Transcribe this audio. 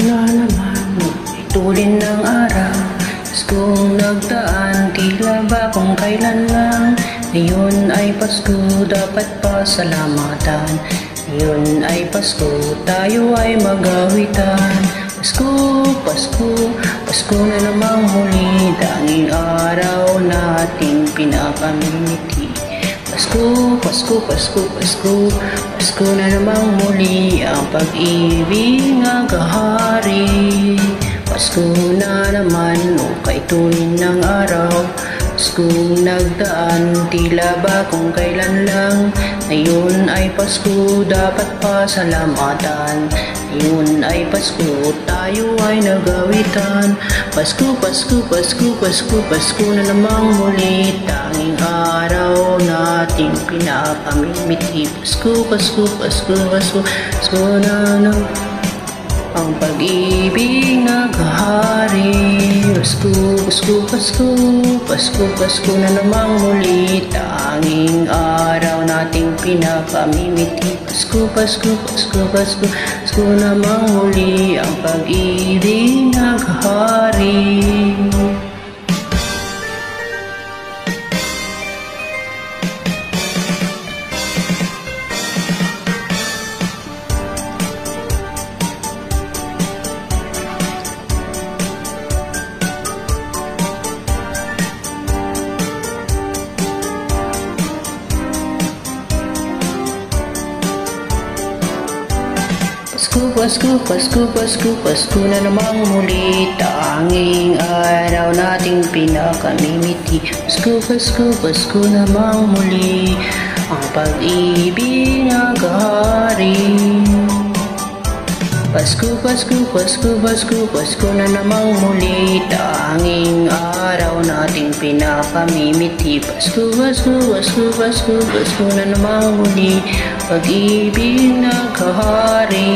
na naman, itulin ng araw. Paskong nagdaan, tila ba kung kailan lang. Ngayon ay Pasko, dapat pasalamatan. Ngayon ay Pasko, tayo ay mag-awitan. Pasko, Pasko, Pasko na namang muli, tanging araw natin pinakamimiti. Pasko, Pasko, Pasko, Pasko, Pasko na namang muli, ang pag-ibig ang kahari. Pasko na naman, o kaitunin ng araw. Paskong nagdaan, tila ba kung kailan lang. Ngayon ay Pasko, dapat pasalamatan. Ngayon ay Pasko, tayo ay nag-awitan. Pasko, Pasko, Pasko, Pasko, Pasko na namang muli, tanging araw nating pinapamimiti. Pasko, Pasko, Pasko, Pasko, Pasko na naman, ang pag-ibig naghahari. Pasko, Pasko, Pasko, Pasko, Pasko na namang muli, tanging araw nating pinapamimiti. Pasko, Pasko, Pasko, Pasko, Pasko namang muli, ang pag-ibig naghahari. Pasko, Pasko, Pasko, Pasko, Pasko na namang muli, tanging araw nating pinakamimiti. Pasko, Pasko, Pasko namang muli, ang pag-ibig naghahari. Pasko, Pasko, Pasko, Pasko, Pasko na namang muli, tanging araw nating pinakamimiti. Pasko, Pasko, Pasko, Pasko, Pasko na namang muli, pag-ibig naghahari.